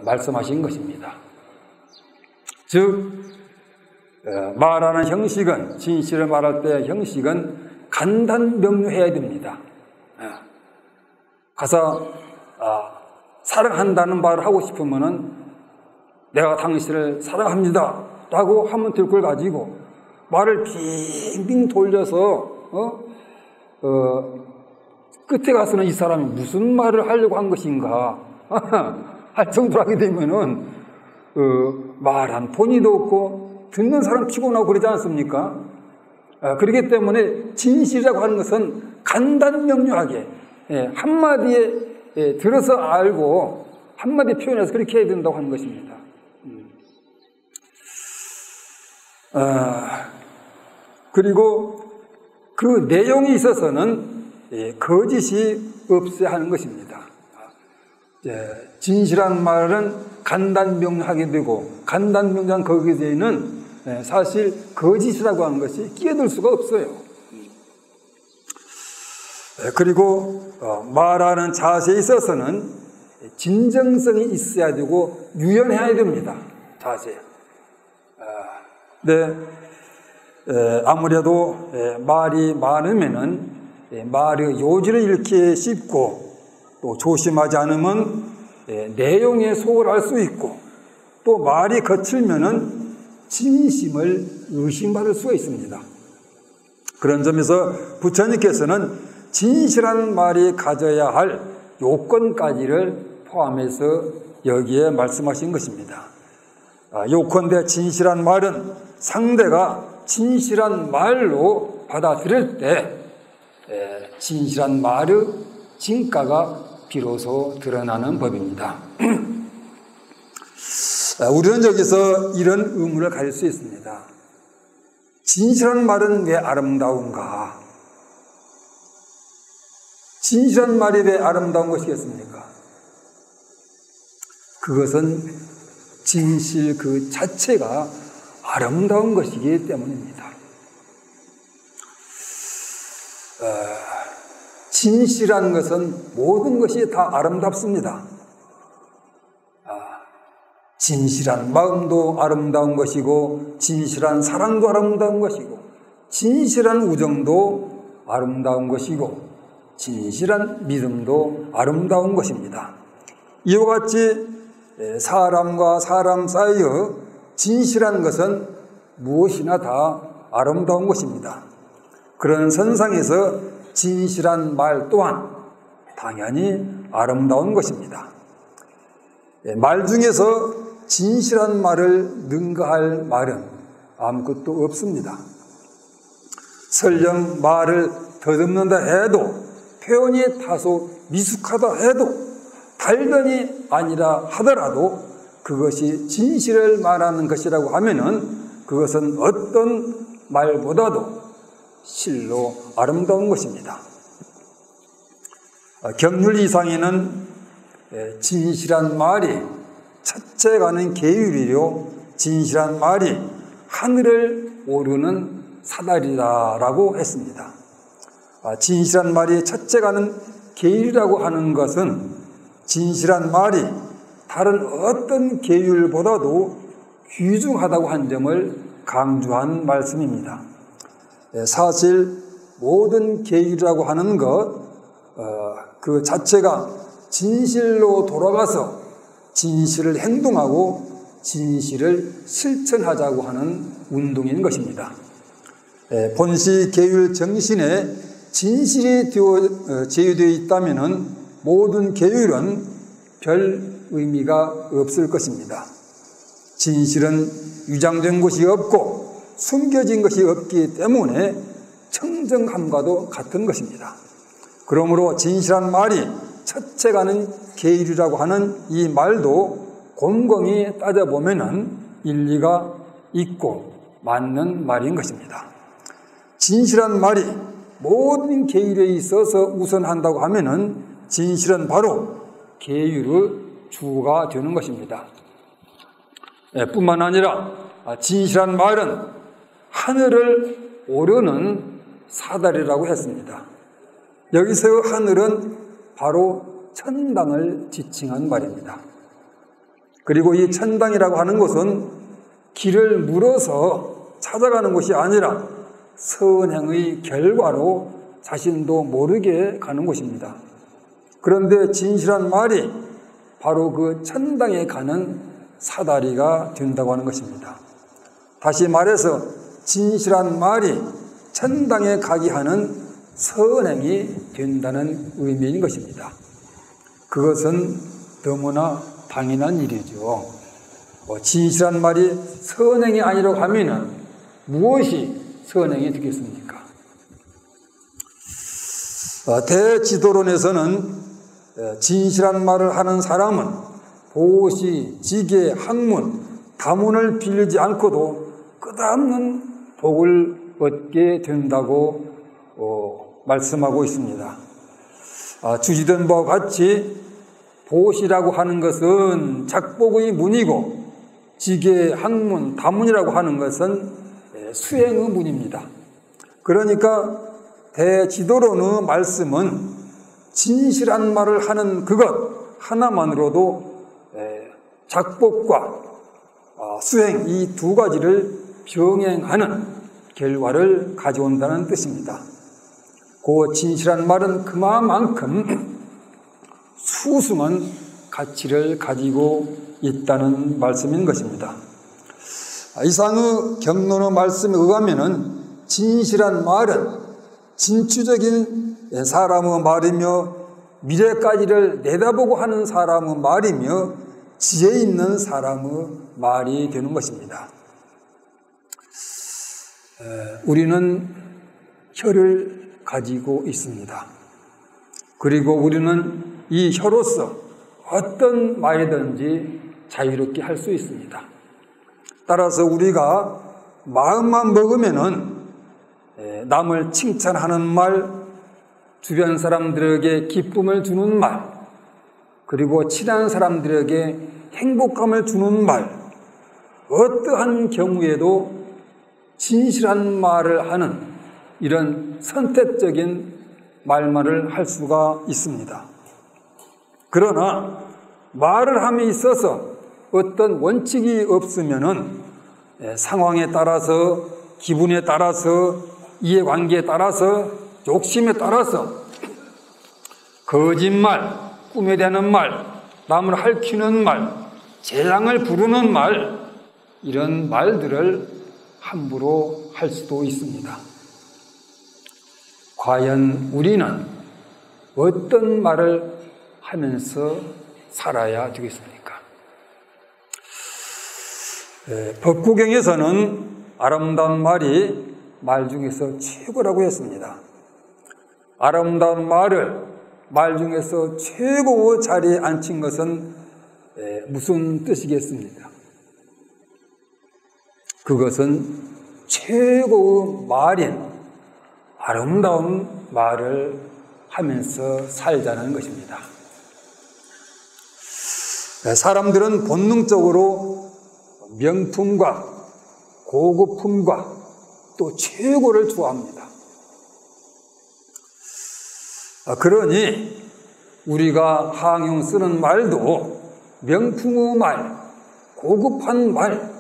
말씀하신 것입니다. 즉 말하는 형식은, 진실을 말할 때 형식은 간단명료해야 됩니다. 가서 사랑한다는 말을 하고 싶으면은 내가 당신을 사랑합니다 라고 하면 될 걸 가지고 말을 빙빙 돌려서 끝에 가서는 이 사람이 무슨 말을 하려고 한 것인가 할 정도로 하게 되면은 말한 본의도 없고 듣는 사람 피곤하고 그러지 않습니까? 그렇기 때문에 진실이라고 하는 것은 간단명료하게 한마디에 들어서 알고 한마디 표현해서 그렇게 해야 된다고 하는 것입니다. 그리고 그 내용에 있어서는 거짓이 없어야 하는 것입니다. 진실한 말은 간단명료하게 되고 간단명료한 거기에는 사실 거짓이라고 하는 것이 끼어들 수가 없어요. 그리고 말하는 자세에 있어서는 진정성이 있어야 되고 유연해야 됩니다. 자세. 아무래도 말이 많으면은 말의 요지를 잃기 쉽고 또 조심하지 않으면 내용에 소홀할 수 있고 또 말이 거칠면은 진심을 의심받을 수가 있습니다. 그런 점에서 부처님께서는 진실한 말이 가져야 할 요건까지를 포함해서 여기에 말씀하신 것입니다. 요컨대 진실한 말은 상대가 진실한 말로 받아들일 때 진실한 말의 진가가 비로소 드러나는 법입니다. 우리는 여기서 이런 의문을 가질 수 있습니다. 진실한 말은 왜 아름다운가? 진실한 말이 왜 아름다운 것이겠습니까? 그것은 진실 그 자체가 아름다운 것이기 때문입니다. 진실한 것은 모든 것이 다 아름답습니다. 진실한 마음도 아름다운 것이고 진실한 사랑도 아름다운 것이고 진실한 우정도 아름다운 것이고 진실한 믿음도 아름다운 것입니다. 이와 같이 사람과 사람 사이의 진실한 것은 무엇이나 다 아름다운 것입니다. 그런 선상에서 진실한 말 또한 당연히 아름다운 것입니다. 말 중에서 진실한 말을 능가할 말은 아무것도 없습니다. 설령 말을 더듬는다 해도 표현이 다소 미숙하다 해도 달변이 아니라 하더라도 그것이 진실을 말하는 것이라고 하면은 그것은 어떤 말보다도 실로 아름다운 것입니다. 경률 이상에는 진실한 말이 첫째 가는 계율이요 진실한 말이 하늘을 오르는 사다리다라고 했습니다. 진실한 말이 첫째 가는 계율이라고 하는 것은 진실한 말이 다른 어떤 계율보다도 귀중하다고 한 점을 강조한 말씀입니다. 사실 모든 계율이라고 하는 것 그 자체가 진실로 돌아가서 진실을 행동하고 진실을 실천하자고 하는 운동인 것입니다. 본시 계율 정신에 진실이 제휴되어 있다면 모든 계율은 별 의미가 없을 것입니다. 진실은 위장된 것이 없고 숨겨진 것이 없기 때문에 청정함과도 같은 것입니다. 그러므로 진실한 말이 첫째 가는 계율이라고 하는 이 말도 곰곰이 따져보면 일리가 있고 맞는 말인 것입니다. 진실한 말이 모든 계율에 있어서 우선한다고 하면은 진실은 바로 계율의 주가 되는 것입니다. 뿐만 아니라 진실한 말은 하늘을 오르는 사다리라고 했습니다. 여기서 하늘은 바로 천당을 지칭한 말입니다. 그리고 이 천당이라고 하는 것은 길을 물어서 찾아가는 것이 아니라 선행의 결과로 자신도 모르게 가는 곳입니다. 그런데 진실한 말이 바로 그 천당에 가는 사다리가 된다고 하는 것입니다. 다시 말해서 진실한 말이 천당에 가게 하는 선행이 된다는 의미인 것입니다. 그것은 너무나 당연한 일이죠. 진실한 말이 선행이 아니라고 하면 무엇이 선행이 되겠습니까? 대지도론에서는 진실한 말을 하는 사람은 보시, 지계, 학문, 다문을 빌리지 않고도 끝없는 복을 얻게 된다고 말씀하고 있습니다. 주시던 바와 같이 보시라고 하는 것은 작복의 문이고 지계, 학문, 다문이라고 하는 것은 수행의 문입니다. 그러니까 대지도론의 말씀은 진실한 말을 하는 그것 하나만으로도 작복과 수행 이 두 가지를 병행하는 결과를 가져온다는 뜻입니다. 그 진실한 말은 그만큼 수승한 가치를 가지고 있다는 말씀인 것입니다. 이상의 경론의 말씀에 의하면 진실한 말은 진취적인 사람의 말이며 미래까지를 내다보고 하는 사람의 말이며 지혜 있는 사람의 말이 되는 것입니다. 우리는 혀를 가지고 있습니다. 그리고 우리는 이 혀로서 어떤 말이든지 자유롭게 할 수 있습니다. 따라서 우리가 마음만 먹으면은 남을 칭찬하는 말, 주변 사람들에게 기쁨을 주는 말, 그리고 친한 사람들에게 행복감을 주는 말, 어떠한 경우에도 진실한 말을 하는 이런 선택적인 말만을 할 수가 있습니다. 그러나 말을 함에 있어서 어떤 원칙이 없으면은 상황에 따라서, 기분에 따라서, 이해관계에 따라서, 욕심에 따라서 거짓말, 꿈에 대는 말, 남을 핥히는 말, 재앙을 부르는 말, 이런 말들을 함부로 할 수도 있습니다. 과연 우리는 어떤 말을 하면서 살아야 되겠습니까? 법구경에서는 아름다운 말이 말 중에서 최고라고 했습니다. 아름다운 말을 말 중에서 최고의 자리에 앉힌 것은 무슨 뜻이겠습니까? 그것은 최고의 말인 아름다운 말을 하면서 살자는 것입니다. 사람들은 본능적으로 명품과 고급품과 또 최고를 좋아합니다. 그러니 우리가 항용 쓰는 말도 명품의 말, 고급한 말,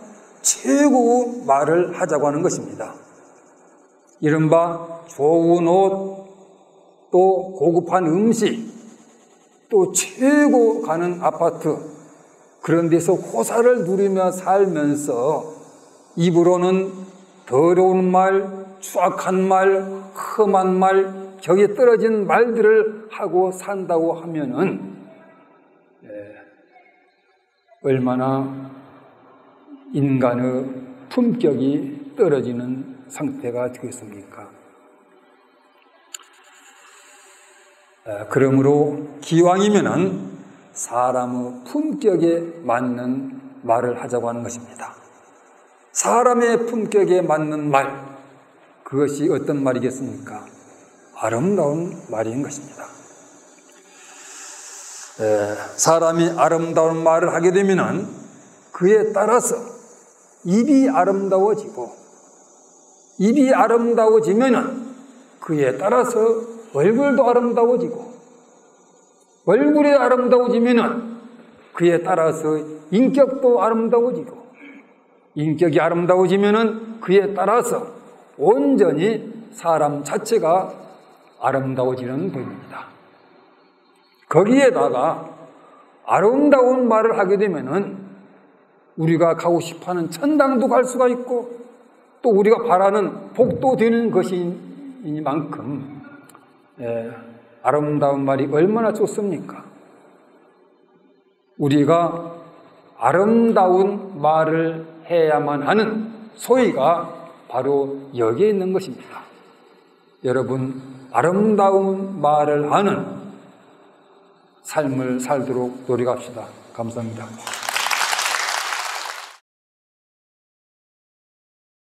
최고의 말을 하자고 하는 것입니다. 이른바 좋은 옷, 또 고급한 음식, 또 최고 가는 아파트, 그런 데서 호사를 누리며 살면서 입으로는 더러운 말, 추악한 말, 험한 말, 격에 떨어진 말들을 하고 산다고 하면은 얼마나 인간의 품격이 떨어지는 상태가 되겠습니까? 그러므로 기왕이면은 사람의 품격에 맞는 말을 하자고 하는 것입니다. 사람의 품격에 맞는 말, 그것이 어떤 말이겠습니까? 아름다운 말인 것입니다. 사람이 아름다운 말을 하게 되면은 그에 따라서 입이 아름다워지고, 입이 아름다워지면은 그에 따라서 얼굴도 아름다워지고, 얼굴이 아름다워지면은 그에 따라서 인격도 아름다워지고, 인격이 아름다워지면은 그에 따라서 온전히 사람 자체가 아름다워지는 법입니다. 거기에다가 아름다운 말을 하게 되면은 우리가 가고 싶어하는 천당도 갈 수가 있고, 또 우리가 바라는 복도 되는 것이니만큼 아름다운 말이 얼마나 좋습니까? 우리가 아름다운 말을 해야만 하는 소위가 바로 여기에 있는 것입니다. 여러분, 아름다운 말을 하는 삶을 살도록 노력합시다. 감사합니다.